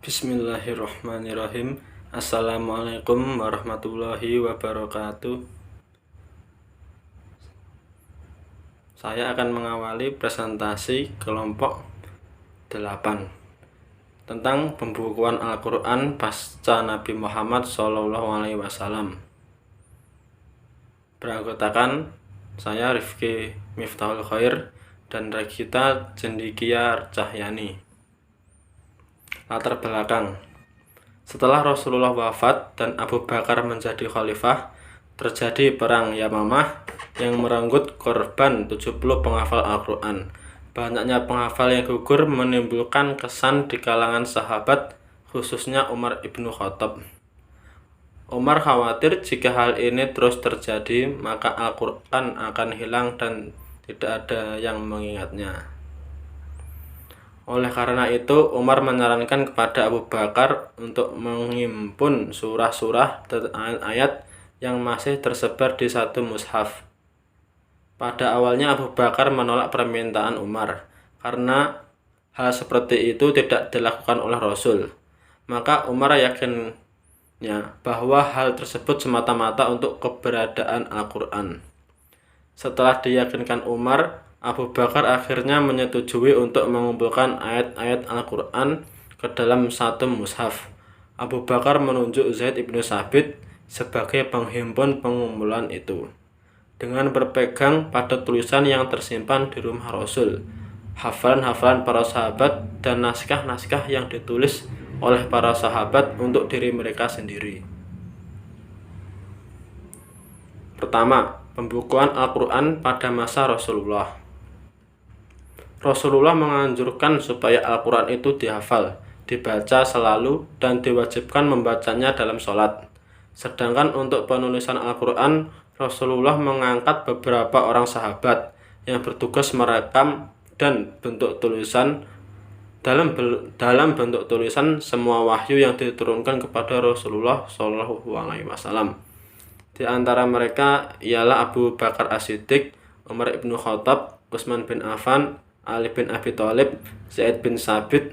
Bismillahirrahmanirrahim. Assalamualaikum warahmatullahi wabarakatuh. Saya akan mengawali presentasi kelompok 8 tentang pembukuan Al-Quran pasca Nabi Muhammad SAW. Beranggotakan saya Rifki Miftahul Khair dan Regita Cendikia Cahyani. Latar belakang: setelah Rasulullah wafat dan Abu Bakar menjadi khalifah, terjadi perang Yamamah yang merenggut korban 70 penghafal Al-Quran. Banyaknya penghafal yang gugur menimbulkan kesan di kalangan sahabat, khususnya Umar ibnu Khattab. Umar khawatir jika hal ini terus terjadi, maka Al-Quran akan hilang dan tidak ada yang mengingatnya. Oleh karena itu, Umar menyarankan kepada Abu Bakar untuk menghimpun surah-surah dan ayat-ayat yang masih tersebar di satu mushaf. Pada awalnya Abu Bakar menolak permintaan Umar karena hal seperti itu tidak dilakukan oleh Rasul. Maka Umar yakinnya bahwa hal tersebut semata-mata untuk keberadaan Al-Quran. Setelah diyakinkan Umar, Abu Bakar akhirnya menyetujui untuk mengumpulkan ayat-ayat Al-Quran ke dalam satu mushaf. Abu Bakar menunjuk Zaid ibnu Sabit sebagai penghimpun pengumpulan itu, dengan berpegang pada tulisan yang tersimpan di rumah Rasul, hafalan-hafalan para sahabat, dan naskah-naskah yang ditulis oleh para sahabat untuk diri mereka sendiri. Pertama, pembukuan Al-Quran pada masa Rasulullah. Rasulullah menganjurkan supaya Al-Quran itu dihafal, dibaca selalu, dan diwajibkan membacanya dalam sholat. Sedangkan untuk penulisan Al-Quran, Rasulullah mengangkat beberapa orang sahabat yang bertugas merekam dan bentuk tulisan dalam bentuk tulisan semua wahyu yang diturunkan kepada Rasulullah SAW. Di antara mereka ialah Abu Bakar As-Siddiq, Umar ibnu Khattab, Utsman bin Affan, Ali bin Abi Thalib, Zaid bin Sabit,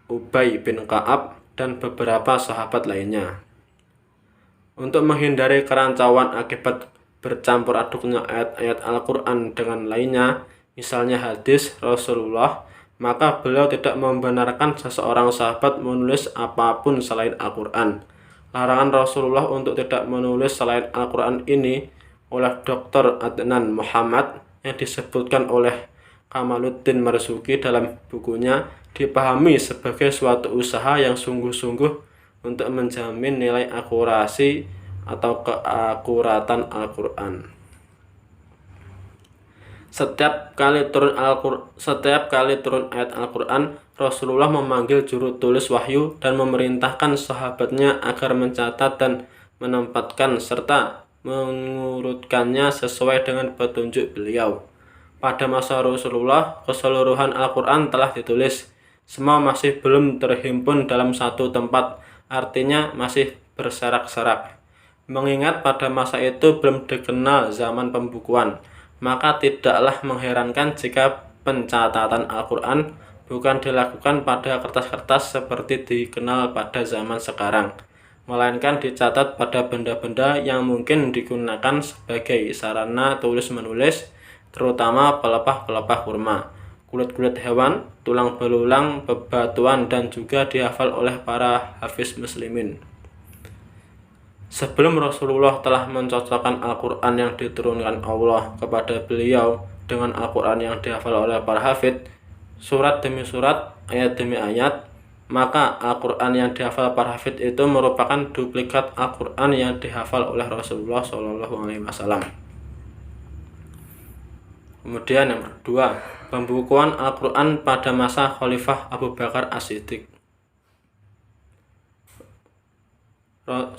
Ubay bin Ka'ab, dan beberapa sahabat lainnya. Untuk menghindari kerancauan akibat bercampur aduknya ayat-ayat Al-Quran dengan lainnya, misalnya hadis Rasulullah, maka beliau tidak membenarkan seseorang sahabat menulis apapun selain Al-Quran. Larangan Rasulullah untuk tidak menulis selain Al-Quran ini oleh Dr. Adnan Muhammad yang disebutkan oleh Kamaluddin Marzuki dalam bukunya dipahami sebagai suatu usaha yang sungguh-sungguh untuk menjamin nilai akurasi atau keakuratan Al-Quran. Setiap kali turun ayat Al-Quran, Rasulullah memanggil juru tulis wahyu dan memerintahkan sahabatnya agar mencatat dan menempatkan serta mengurutkannya sesuai dengan petunjuk beliau. Pada masa Rasulullah, keseluruhan Al-Quran telah ditulis. Semua masih belum terhimpun dalam satu tempat, artinya masih berserak-serak. Mengingat pada masa itu belum dikenal zaman pembukuan, maka tidaklah mengherankan jika pencatatan Al-Quran bukan dilakukan pada kertas-kertas seperti dikenal pada zaman sekarang, melainkan dicatat pada benda-benda yang mungkin digunakan sebagai sarana tulis-menulis, terutama pelepah-pelepah kurma, kulit-kulit hewan, tulang belulang, bebatuan, dan juga dihafal oleh para hafiz muslimin. Sebelum Rasulullah telah mencocokkan Al-Quran yang diturunkan Allah kepada beliau dengan Al-Quran yang dihafal oleh para hafid, surat demi surat, ayat demi ayat, maka Al-Quran yang dihafal para hafid itu merupakan duplikat Al-Quran yang dihafal oleh Rasulullah SAW. Kemudian yang kedua, pembukuan Al-Quran pada masa Khalifah Abu Bakar As-Siddiq.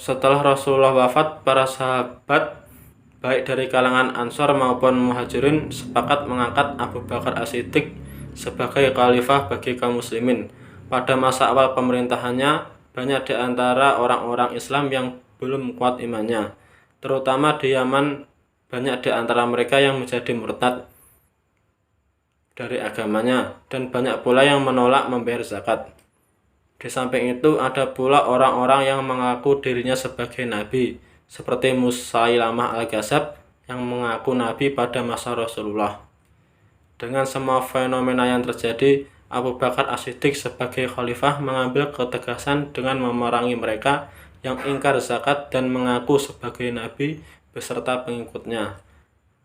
Setelah Rasulullah wafat, para sahabat baik dari kalangan Ansor maupun Muhajirin sepakat mengangkat Abu Bakar As-Siddiq sebagai khalifah bagi kaum muslimin. Pada masa awal pemerintahannya, banyak di antara orang-orang Islam yang belum kuat imannya, terutama di Yaman. Banyak di antara mereka yang menjadi murtad dari agamanya, dan banyak pula yang menolak membayar zakat. Di samping itu ada pula orang-orang yang mengaku dirinya sebagai nabi, seperti Musailamah al-Kadzdzab yang mengaku nabi pada masa Rasulullah. Dengan semua fenomena yang terjadi, Abu Bakar As-Siddiq sebagai khalifah mengambil ketegasan dengan memerangi mereka yang ingkar zakat dan mengaku sebagai nabi beserta pengikutnya.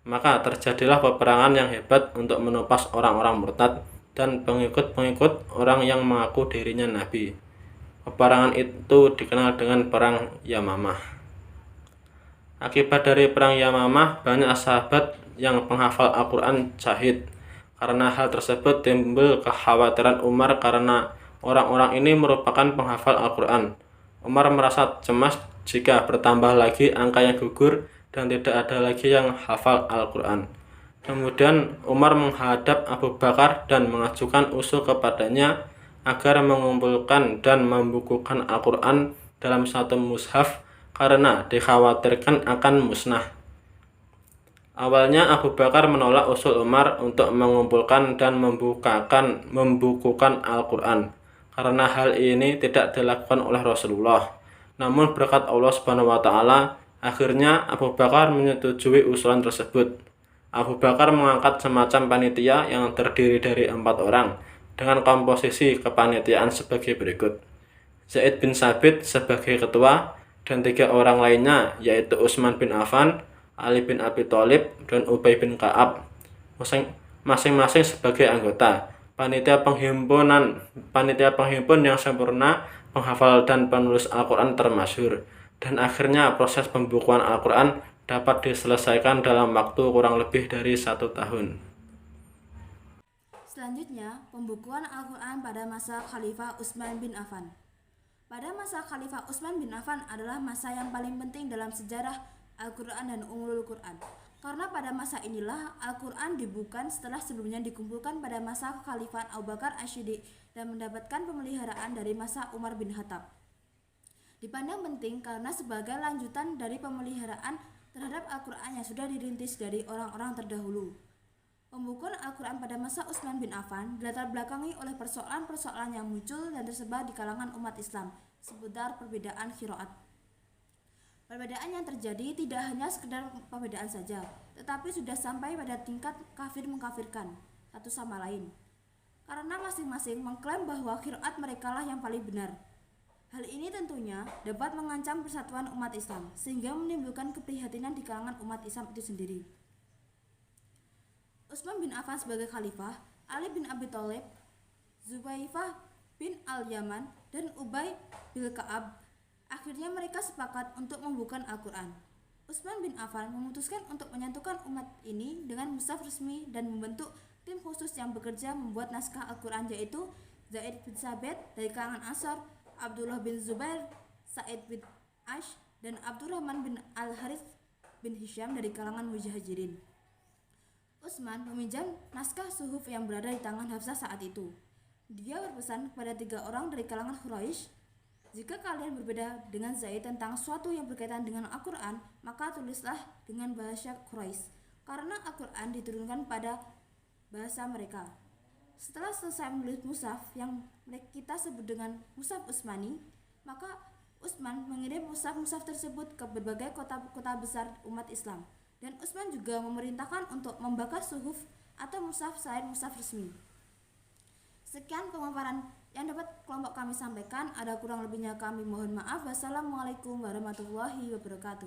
Maka terjadilah peperangan yang hebat untuk menumpas orang-orang murtad dan pengikut-pengikut orang yang mengaku dirinya nabi. Peperangan itu dikenal dengan Perang Yamamah. Akibat dari Perang Yamamah, banyak sahabat yang penghafal Al-Quran syahid. Karena hal tersebut timbul kekhawatiran Umar karena orang-orang ini merupakan penghafal Al-Quran. Umar merasa cemas jika bertambah lagi angka yang gugur dan tidak ada lagi yang hafal Al-Quran. Kemudian Umar menghadap Abu Bakar dan mengajukan usul kepadanya agar mengumpulkan dan membukukan Al-Quran dalam satu mushaf karena dikhawatirkan akan musnah. Awalnya Abu Bakar menolak usul Umar untuk mengumpulkan dan membukukan Al-Quran karena hal ini tidak dilakukan oleh Rasulullah. Namun berkat Allah Subhanahu wa taala, akhirnya Abu Bakar menyetujui usulan tersebut. Abu Bakar mengangkat semacam panitia yang terdiri dari 4 orang dengan komposisi kepanitiaan sebagai berikut. Zaid bin Sabit sebagai ketua dan 3 orang lainnya yaitu Utsman bin Affan, Ali bin Abi Thalib, dan Ubay bin Ka'ab masing-masing sebagai anggota. Panitia penghimpun yang sempurna, penghafal dan penulis Al-Quran termasyhur, dan akhirnya proses pembukuan Al-Quran dapat diselesaikan dalam waktu kurang lebih dari 1 tahun. Selanjutnya, pembukuan Al-Quran pada masa Khalifah Utsman bin Affan. Pada masa Khalifah Utsman bin Affan adalah masa yang paling penting dalam sejarah Al-Quran dan Ulumul Quran. Karena pada masa inilah Al-Quran dibukukan setelah sebelumnya dikumpulkan pada masa kekhalifahan Abu Bakar As-Siddiq dan mendapatkan pemeliharaan dari masa Umar bin Khattab. Dipandang penting karena sebagai lanjutan dari pemeliharaan terhadap Al-Quran yang sudah dirintis dari orang-orang terdahulu. Pembukuan Al-Quran pada masa Utsman bin Affan dilatar belakangi oleh persoalan-persoalan yang muncul dan tersebar di kalangan umat Islam seputar perbedaan qiraat. Perbedaan yang terjadi tidak hanya sekedar perbedaan saja, tetapi sudah sampai pada tingkat kafir mengkafirkan satu sama lain. Karena masing-masing mengklaim bahwa qiraat merekalah yang paling benar. Hal ini tentunya dapat mengancam persatuan umat Islam, sehingga menimbulkan keprihatinan di kalangan umat Islam itu sendiri. Utsman bin Affan sebagai khalifah, Ali bin Abi Thalib, Zubaifah bin Al-Yaman, dan Ubay bin Ka'ab. Akhirnya mereka sepakat untuk membukukan Al-Quran. Utsman bin Affan memutuskan untuk menyatukan umat ini dengan mushaf resmi dan membentuk tim khusus yang bekerja membuat naskah Al-Quran, yaitu Zaid bin Sabit dari kalangan Ansar, Abdullah bin Zubair, Sa'id bin Ash, dan Abdurrahman bin Al-Harith bin Hisham dari kalangan Muhajirin. Utsman meminjam naskah suhuf yang berada di tangan Hafsah saat itu. Dia berpesan kepada 3 orang dari kalangan Quraisy, jika kalian berbeda dengan Zaid tentang suatu yang berkaitan dengan Al-Quran, maka tulislah dengan bahasa Quraisy, karena Al-Quran diturunkan pada bahasa mereka. Setelah selesai menulis mushaf yang kita sebut dengan mushaf Utsmani, maka Utsman mengirim mushaf-mushaf tersebut ke berbagai kota-kota besar umat Islam, dan Utsman juga memerintahkan untuk membakar suhuf atau mushaf selain mushaf resmi. Sekian pemaparan yang dapat kelompok kami sampaikan. Ada kurang lebihnya kami mohon maaf. Wassalamualaikum warahmatullahi wabarakatuh.